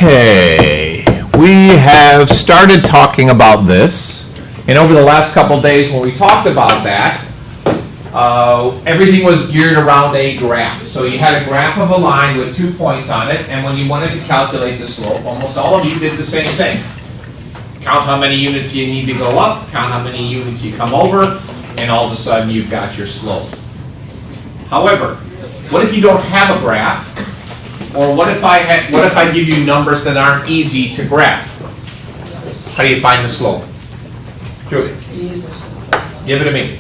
Okay, we have started talking about this, and over the last couple days when we talked about that, everything was geared around a graph. So you had a graph of a line with 2 points on it, and when you wanted to calculate the slope, almost all of you did the same thing. Count how many units you need to go up, count how many units you come over, and all of a sudden you've got your slope. However, what if you don't have a graph? Or what if I give you numbers that aren't easy to graph? How do you find the slope? Julie, give it to me.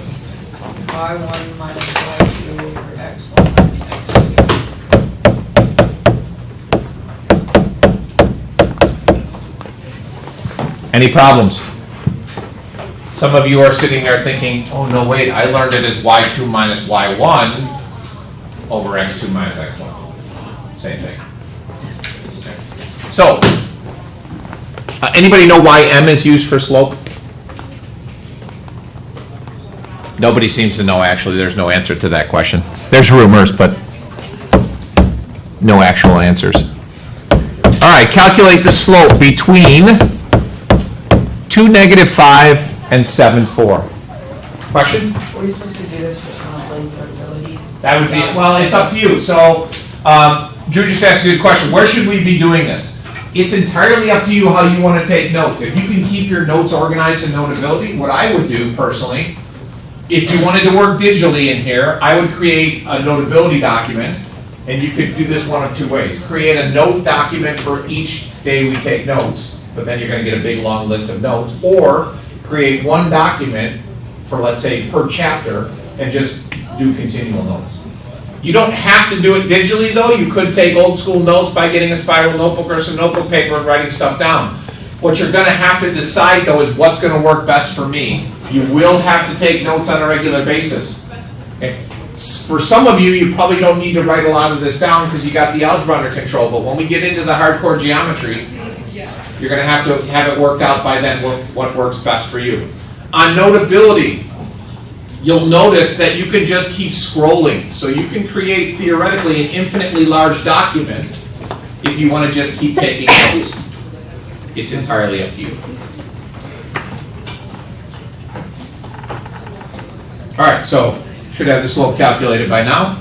y1 minus y2 over x1 minus x2. Any problems? Some of you are sitting there thinking, oh no wait, I learned it as y2 minus y1 over x2 minus x1. Same thing. So, anybody know why m is used for slope? Nobody seems to know, actually. There's no answer to that question. There's rumors, but no actual answers. All right, calculate the slope between 2, -5 and 7, 4. Question? Are we supposed to do this just on like notability? That would be, well, it's up to you. So, Drew just asked a good question. Where should we be doing this? It's entirely up to you how you want to take notes. If you can keep your notes organized in Notability, what I would do personally, if you wanted to work digitally in here, I would create a Notability document, and you could do this one of two ways. Create a note document for each day we take notes, but then you're going to get a big long list of notes, or create one document for, let's say, per chapter, and just do continual notes. You don't have to do it digitally though. You could take old school notes by getting a spiral notebook or some notebook paper and writing stuff down. What you're going to have to decide though is what's going to work best for me. You will have to take notes on a regular basis. Okay. For some of you, you probably don't need to write a lot of this down because you got the algebra under control, but when we get into the hardcore geometry, you're going to have it worked out by then what works best for you. On Notability, you'll notice that you can just keep scrolling. So you can create, theoretically, an infinitely large document if you want to just keep taking notes. It's entirely up to you. All right, so should have the slope calculated by now.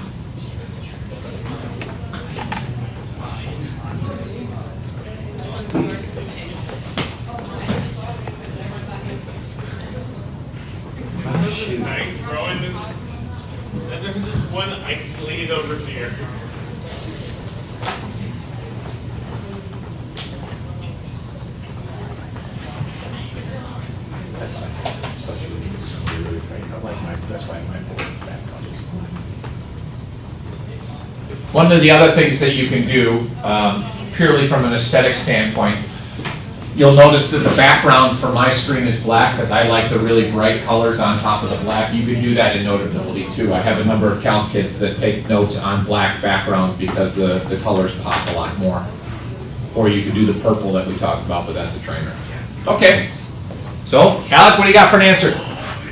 Nice, Rowan. Then there's this one isolated over here. One of the other things that you can do, purely from an aesthetic standpoint, you'll notice that the background for my screen is black because I like the really bright colors on top of the black. You can do that in Notability too. I have a number of calc kids that take notes on black backgrounds because the colors pop a lot more. Or you could do the purple that we talked about, but that's a trainer. Okay. So, Alec, what do you got for an answer?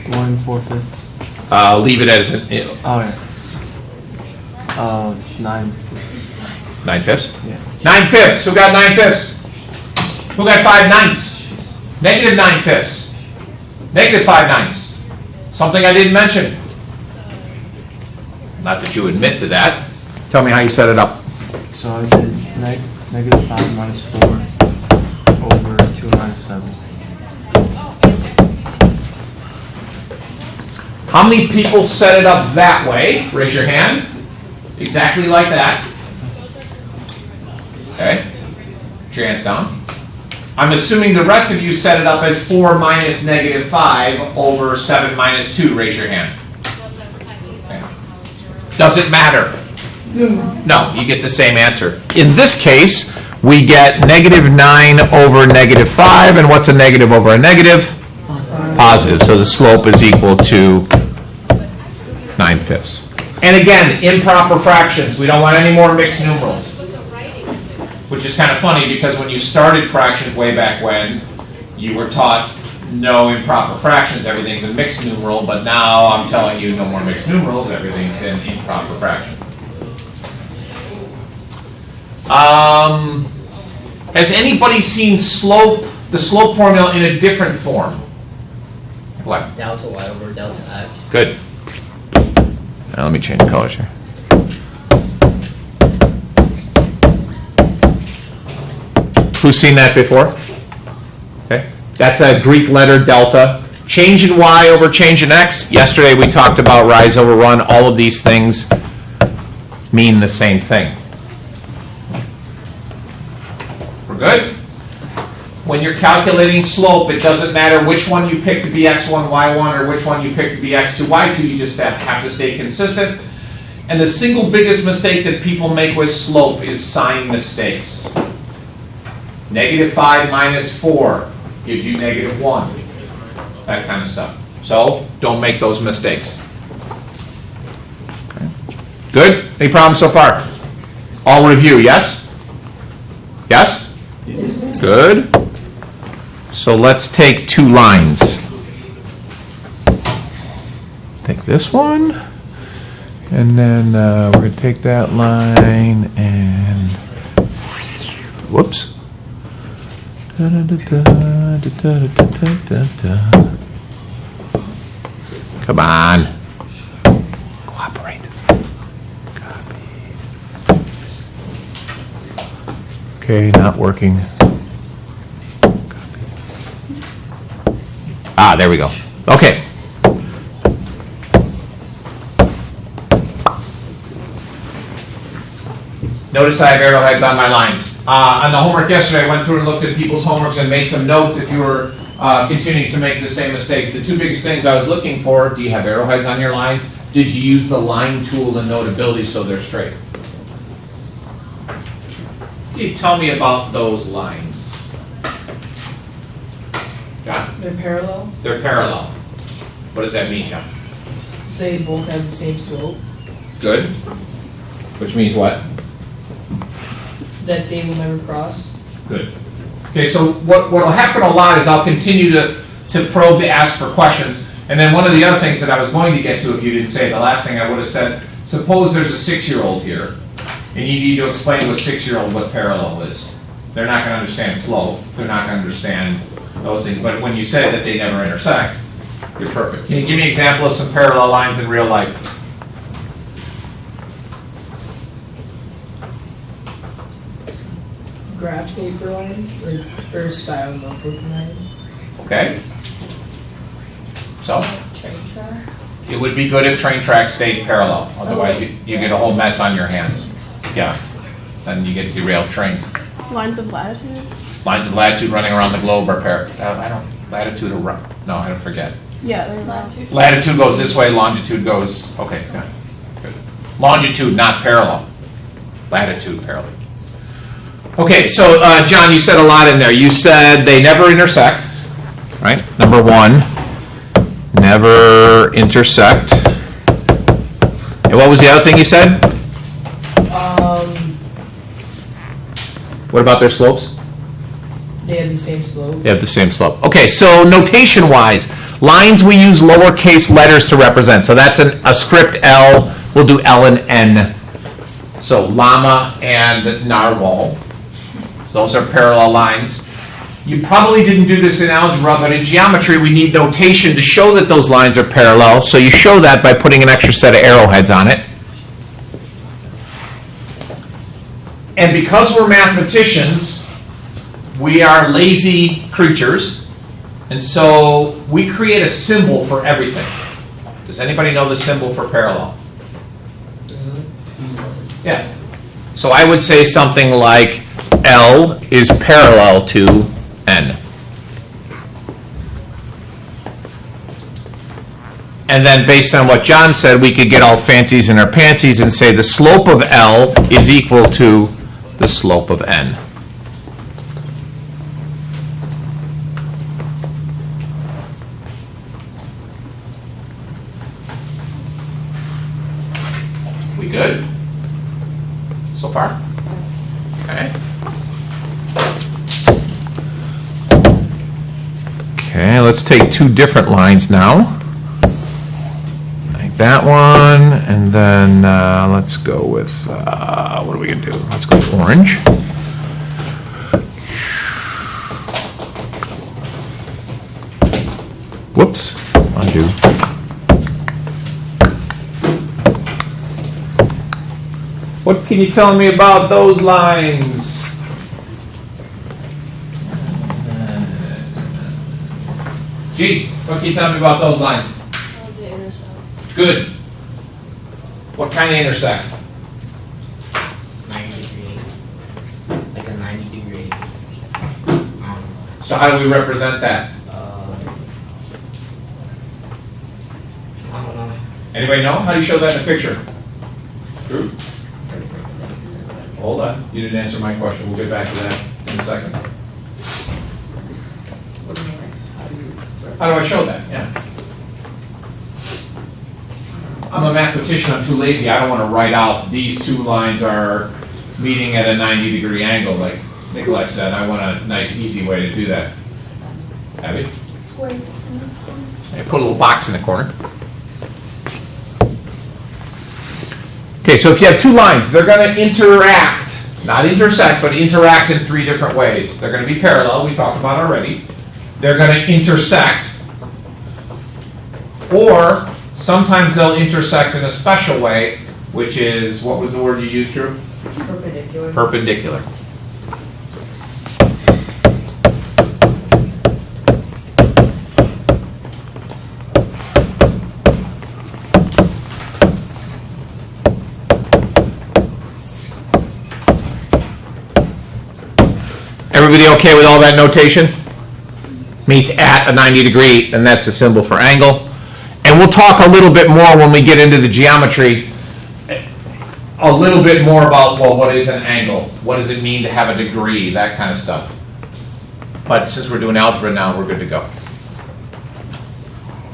1 4/5. Leave it as an, Oh, yeah. 9. 9/5. Yeah. 9/5. Who got 9/5? Who got 5/9? Negative 9/5. Negative 5/9. Something I didn't mention. Not that you admit to that. Tell me how you set it up. So I did -5 minus 4 over 2 minus 7. How many people set it up that way? Raise your hand. Exactly like that. Okay. Put your hands down. I'm assuming the rest of you set it up as 4 minus -5 over 7 minus 2. Raise your hand. Okay. Does it matter? No, you get the same answer. In this case, we get -9 over -5, and what's a negative over a negative? Positive. So the slope is equal to 9/5. And again, improper fractions. We don't want any more mixed numerals. Which is kind of funny because when you started fractions way back when, you were taught no improper fractions, everything's a mixed numeral, but now I'm telling you no more mixed numerals, everything's an improper fraction. Has anybody seen the slope formula in a different form? What? Delta y over delta x. Good. Now let me change the colors here. Who's seen that before? Okay. That's a Greek letter delta. Change in y over change in x. Yesterday we talked about rise over run. All of these things mean the same thing. We're good? When you're calculating slope, it doesn't matter which one you pick to be x1, y1, or which one you pick to be x2, y2. You just have to stay consistent. And the single biggest mistake that people make with slope is sign mistakes. -5 minus 4 gives you -1. That kind of stuff. So don't make those mistakes. Okay. Good? Any problems so far? All review, yes? Yes? Good. So let's take two lines. Take this one, and then we're going to take that line and whoops. Come on. Cooperate. Copy. Okay, not working. Ah, there we go. Okay. Notice I have arrowheads on my lines. On the homework yesterday, I went through and looked at people's homeworks and made some notes if you were continuing to make the same mistakes. The two biggest things I was looking for: do you have arrowheads on your lines? Did you use the line tool in Notability so they're straight? Can you tell me about those lines? John? They're parallel. They're parallel. What does that mean, John? They both have the same slope. Good. Which means what? That they will never cross. Good. Okay, so what'll happen a lot is I'll continue to probe to ask for questions. And then one of the other things that I was going to get to, if you didn't say, the last thing I would have said, suppose there's a 6-year-old here, and you need to explain to a 6-year-old what parallel is. They're not going to understand slope. They're not going to understand those things. But when you say that they never intersect, you're perfect. Can you give me an example of some parallel lines in real life? Graph paper lines or style notebook lines. Okay? So? Train tracks. It would be good if train tracks stayed parallel. Otherwise, you get a whole mess on your hands. Yeah. Then you get derailed trains. Lines of latitude? Lines of latitude running around the globe are latitude or no, I don't forget. Yeah, they're latitude. Latitude goes this way, longitude goes, okay, yeah, good. Longitude, not parallel. Latitude, parallel. Okay, so John, you said a lot in there. You said they never intersect, right? Number one, never intersect. And what was the other thing you said? What about their slopes? They have the same slope. They have the same slope. Okay, so notation-wise, lines we use lowercase letters to represent. So that's a script L. We'll do L and N. So llama and narwhal. Those are parallel lines. You probably didn't do this in algebra, but in geometry we need notation to show that those lines are parallel. So you show that by putting an extra set of arrowheads on it. And because we're mathematicians, we are lazy creatures, and so we create a symbol for everything. Does anybody know the symbol for parallel? Yeah. So I would say something like L is parallel to N. And then based on what John said, we could get all fancies in our pantsies and say the slope of L is equal to the slope of N. We good? So far? Okay. Okay, let's take two different lines now. Like that one, and then let's go with, what are we gonna do? Let's go with orange. What can you tell me about those lines? G, what can you tell me about those lines? The intercept. Good. What kind of intersect? 90 degree, like a 90 degree. So how do we represent that? I don't know. Anybody know? How do you show that in a picture? Drew? Hold on, you didn't answer my question. We'll get back to that in a second. What do you mean? How do you? How do I show that? Yeah. I'm a mathematician, I'm too lazy. I don't want to write out these two lines are meeting at a 90-degree angle, like Nikolai said. I want a nice, easy way to do that. Abby? Square. I put a little box in the corner. Okay, so if you have two lines, they're going to interact, not intersect, but interact in three different ways. They're going to be parallel, we talked about already. They're going to intersect. Or sometimes they'll intersect in a special way, which is, what was the word you used, Drew? Perpendicular. Perpendicular. Everybody okay with all that notation? Meets at a 90 degree, and that's the symbol for angle. And we'll talk a little bit more when we get into the geometry, a little bit more about, well, what is an angle? What does it mean to have a degree? That kind of stuff. But since we're doing algebra now, we're good to go.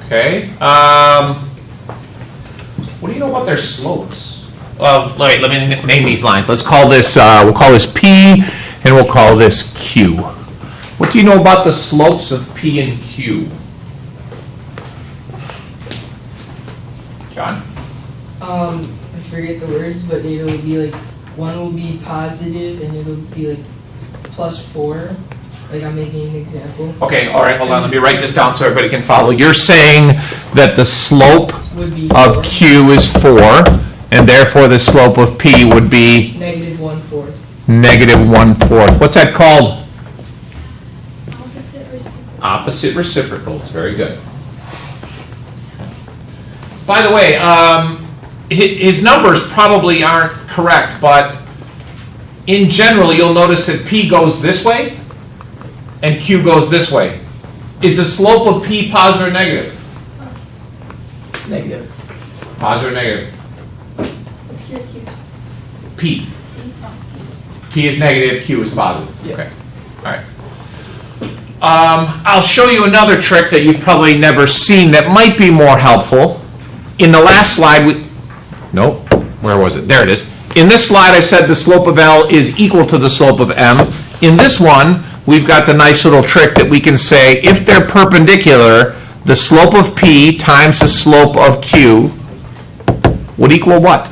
Okay. What do you know about their slopes? Well, let me name these lines. Let's call this, we'll call this P, and we'll call this Q. What do you know about the slopes of P and Q? John? I forget the words, but it'll be like, one will be positive and it'll be like +4. Like I'm making an example. Okay, all right, hold on. Let me write this down so everybody can follow. You're saying that the slope Would be of 4. Q is 4, and therefore the slope of P would be -1/4. -1/4. What's that called? Opposite reciprocal. Opposite reciprocals. Very good. By the way, his numbers probably aren't correct, but in general, you'll notice that P goes this way and Q goes this way. Is the slope of P positive or negative? Negative. Positive or negative? Here, Q. P. Oh. P is negative, Q is positive. Yeah. Okay, all right. I'll show you another trick that you've probably never seen that might be more helpful. In the last slide, nope, where was it? There it is. In this slide, I said the slope of L is equal to the slope of M. In this one, we've got the nice little trick that we can say, if they're perpendicular, the slope of P times the slope of Q would equal what?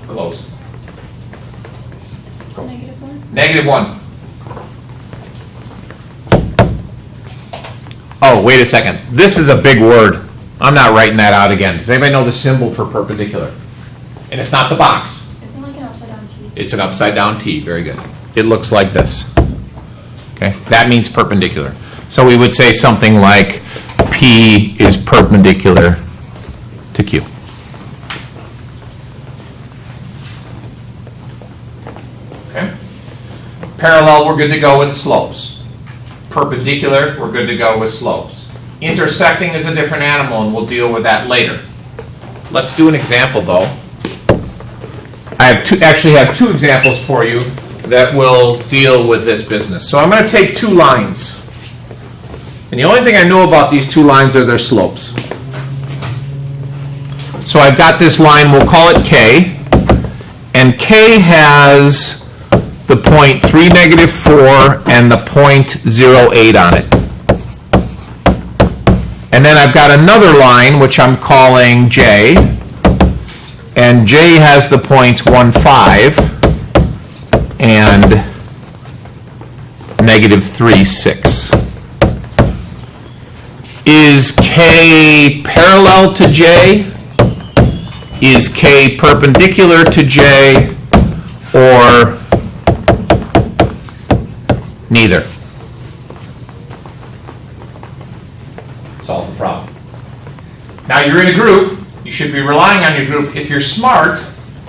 Close. -1. -1. Oh, wait a second. This is a big word. I'm not writing that out again. Does anybody know the symbol for perpendicular? And it's not the box. Isn't it like an upside down T? It's an upside down T. Very good. It looks like this. Okay, that means perpendicular. So we would say something like P is perpendicular to Q. Okay. Parallel, we're good to go with slopes. Perpendicular, we're good to go with slopes. Intersecting is a different animal, and we'll deal with that later. Let's do an example, though. I have two examples for you that will deal with this business. So I'm going to take two lines. And the only thing I know about these two lines are their slopes. So I've got this line, we'll call it K. And K has the point 3, -4, and the point 0.8 on it. And then I've got another line, which I'm calling J. And J has the points 1, 5, and -3, 6. Is K parallel to J? Is K perpendicular to J? Or neither? Solve the problem. Now you're in a group, you should be relying on your group. If you're smart,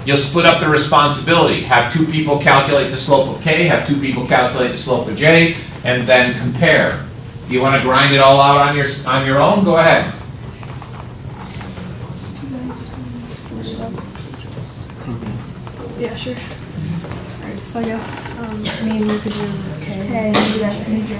you'll split up the responsibility. Have two people calculate the slope of K, have two people calculate the slope of J, and then compare. Do you want to grind it all out on your own? Go ahead. Yeah, sure. Alright, so I guess, me and you could do K. Okay, and you guys can do J.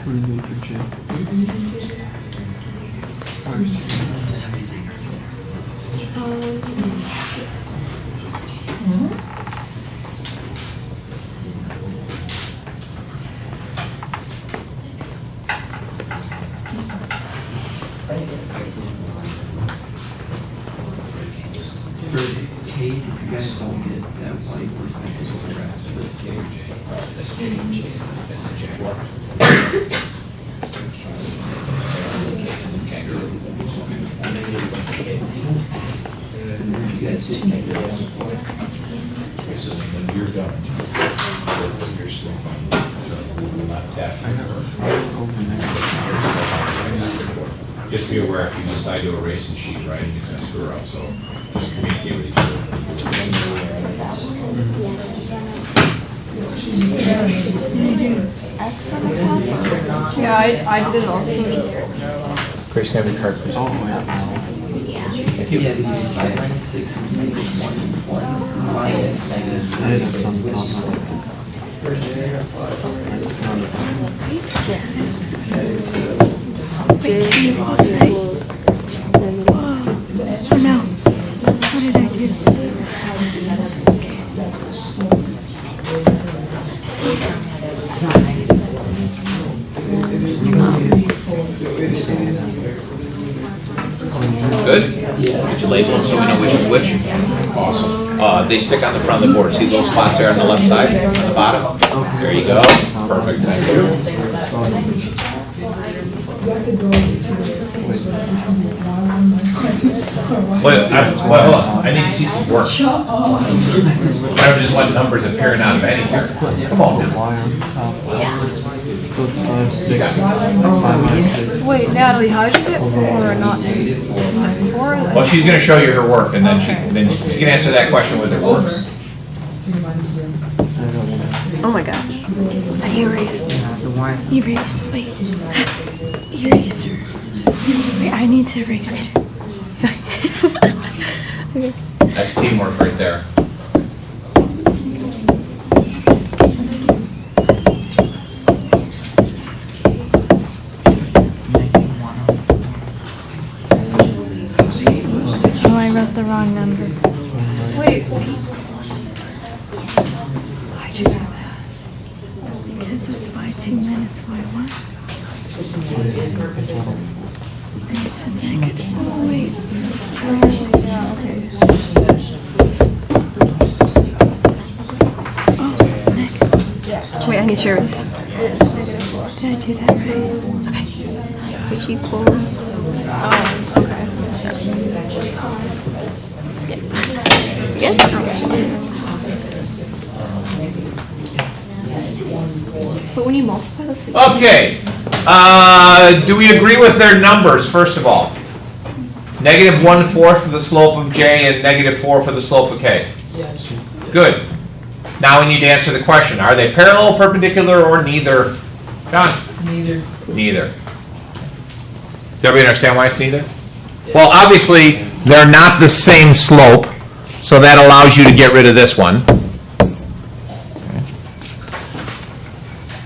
What do you do for J? For K, if you guys don't get that white percentage of the rest of this you guys did negative 1.4. Okay, so then when you're done, you'll put your slope on the left half. Just be aware if you decide to erase and sheet writing, it's going to screw up, so just communicate with each other. X on the top? Yeah, I did it also. Chris, can I have your card, please? Oh, yeah. Yeah, because 5 minus 6 is negative 1 minus negative I did it on the top. Oh no. What did I do? Good? Did you label them so we know which is which? Awesome. They stick on the front of the board. See those spots there on the left side, on the bottom? There you go. Perfect, thank you. Wait, hold on. I need to see some work. I don't just want numbers appearing out of anywhere. Come on now. Y on top. So it's 5, 6, 5 minus 6. Wait, Natalie, how did you get 4 or not 4? Well, she's gonna show you her work, and then she can answer that question with her works. Oh my gosh. I erase. the Y. Erase. Wait. Erase. Wait, I need to erase it. Okay. That's teamwork right there. Oh, I wrote the wrong number. Wait. Why'd you do that? Because it's y2 minus y1. And it's a negative. Oh, wait. Yeah, okay. Oh, it's a negative. Wait, I need to erase. It's negative 4. Did I do that right? Okay. Which equals... Oh, okay. Yeah. But when you multiply those two... Okay, do we agree with their numbers, first of all? Negative 1/4 for the slope of J and negative 4 for the slope of K. Yes. Good. Now we need to answer the question, are they parallel, perpendicular, or neither? John? Neither. Neither. Does everybody understand why it's neither? Well, obviously, they're not the same slope, so that allows you to get rid of this one.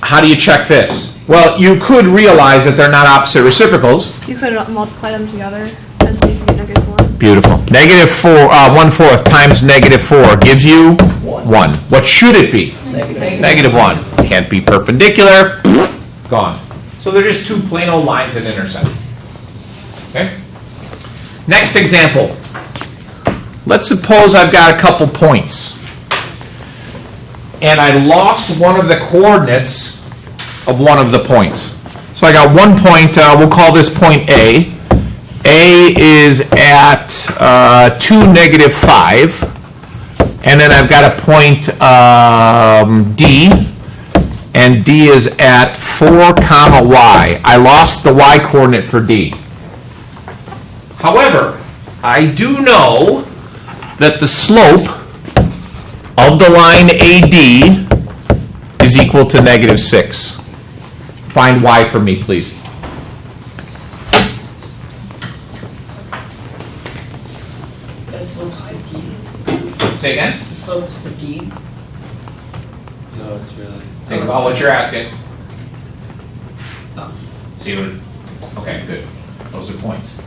How do you check this? Well, you could realize that they're not opposite reciprocals. You could multiply them together and see if you get negative 1. Beautiful. Negative 4, 1/4 times negative 4 gives you 1. What should it be? Negative 1. Can't be perpendicular. Gone. So they're just two plain old lines that intersect. Okay? Next example. Let's suppose I've got a couple points. And I lost one of the coordinates of one of the points. So I got one point, we'll call this point A. A is at 2, -5. And then I've got a point D. And D is at 4, y. I lost the y coordinate for D. However, I do know that the slope of the line AD is equal to -6. Find y for me, please. The slope's for D. Say again? The slope's for D. No, it's really. Think about what you're asking. See what, okay, good. Those are points.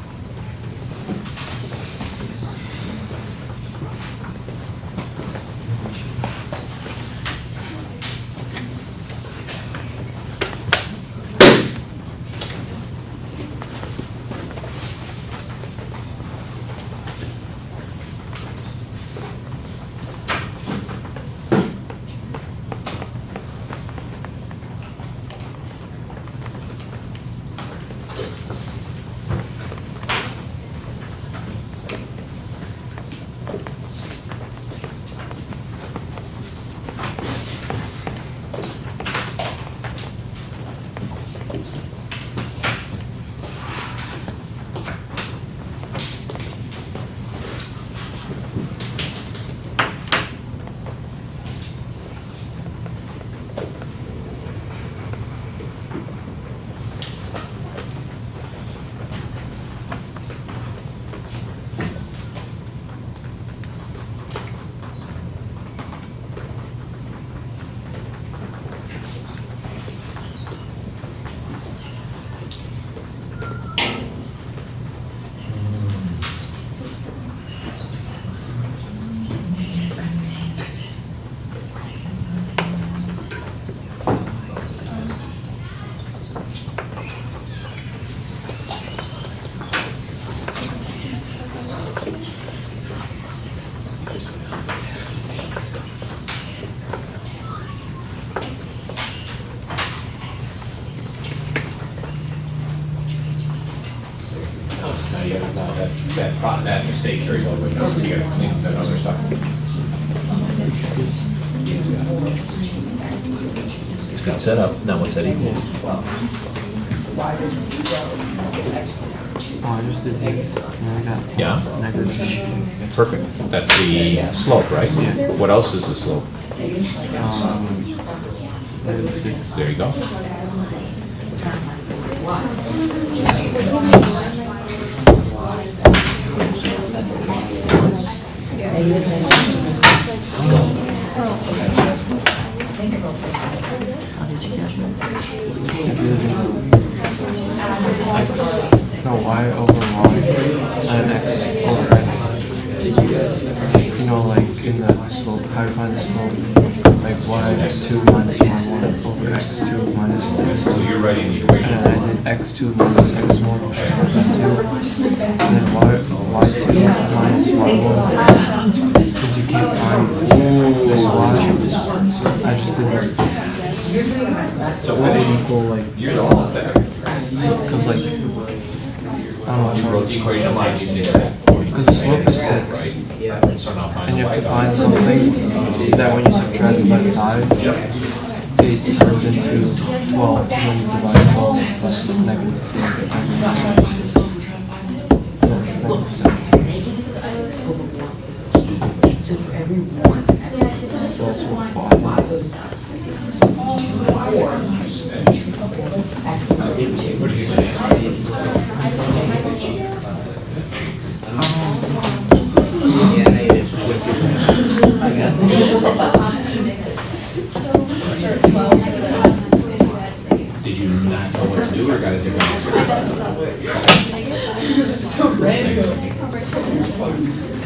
That mistake carries over, now so you gotta clean up that other stuff. It's a good setup. Now what's that equal? Oh, I just did eight. And I got Yeah. -6. Perfect. That's the slope, right? Yeah. What else is the slope? -6. There you go. Y over y and x over x. You know, like in the slope, how you find the slope? Like y2 minus y1 over x2 minus x1. So you're writing the equation. And then I did x2 minus x1, which is 2. And then y2 minus y1. Since you can't find this y, I just did like, So what would equal like, you're almost there. because like, I don't You know, wrote the equation line using that. because the slope is 6. Right? Yeah. So now find And the you have y to find value. something that when you subtract it by 5, it turns into 12, and then you divide 12 plus -2. No, it's -17. So for every one, So that's what y. Yeah, negative. Did you not know what to do or got a different answer?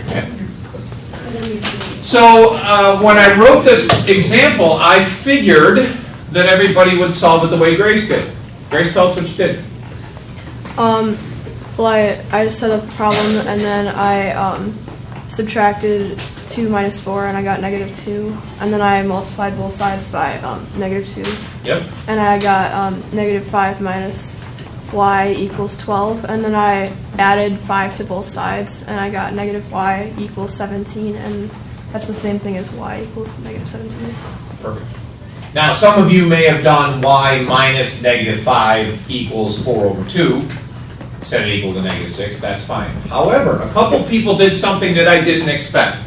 Okay. So when I wrote this example, I figured that everybody would solve it the way Grace did. Grace, tell us what you did. Well, I set up the problem and then I subtracted 2 minus 4 and I got -2. And then I multiplied both sides by -2. Yep. And I got -5 minus y equals 12. And then I added 5 to both sides and I got -y equals 17. And that's the same thing as y equals -17. Perfect. Now, some of you may have done y minus -5 equals 4/2, set it equal to -6, that's fine. However, a couple people did something that I didn't expect.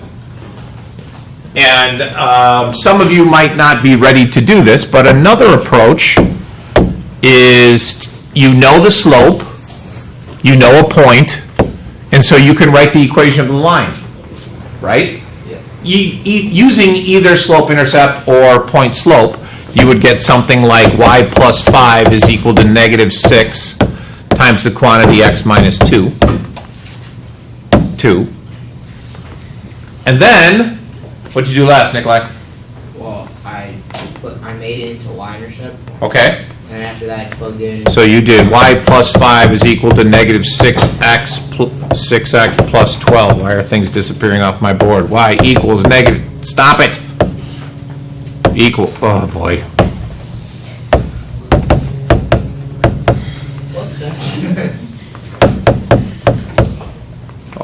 And some of you might not be ready to do this, but another approach is you know the slope, you know a point, and so you can write the equation of the line, right? Using either slope-intercept or point-slope, you would get something like y plus 5 is equal to -6 times the quantity x minus 2. 2. And then, what'd you do last, Nikolai? Well, I made it into y-intercept, Okay, and after that I plugged in. so you did y plus 5 is equal to -6x plus 12. Why are things disappearing off my board? Y equals negative, stop it! Equal, oh boy.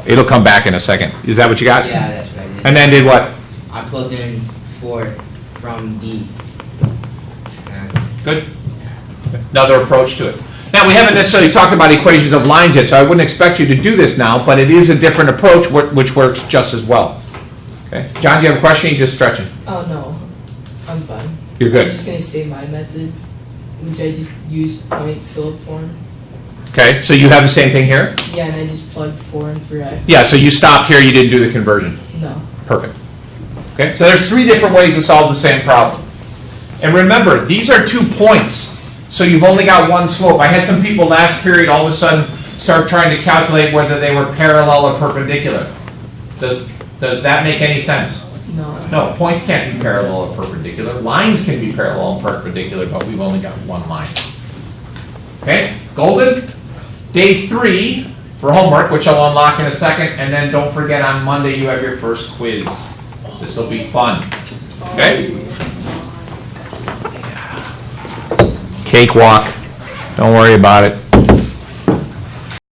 It'll come back in a second. Is that what you got? Yeah, that's what I did. And then did what? I plugged in 4 from D. Good. Another approach to it. Now, we haven't necessarily talked about equations of lines yet, so I wouldn't expect you to do this now, but it is a different approach which works just as well. Okay. John, do you have a question? You're just stretching. Oh, no, I'm fine. You're good. I'm just gonna say my method, which I just used point slope form. Okay, so you have the same thing here? Yeah, and I just plugged 4 in for x. Yeah, so you stopped here, you didn't do the conversion. No. Perfect. Okay, so there's 3 different ways to solve the same problem. And remember, these are 2 points, so you've only got one slope. I had some people last period all of a sudden start trying to calculate whether they were parallel or perpendicular. Does that make any sense? No. No, points can't be parallel or perpendicular. Lines can be parallel and perpendicular, but we've only got one line. Okay, golden? Day 3 for homework, which I'll unlock in a second, and then don't forget on Monday you have your first quiz. This will be fun. Okay? Cakewalk. Don't worry about it.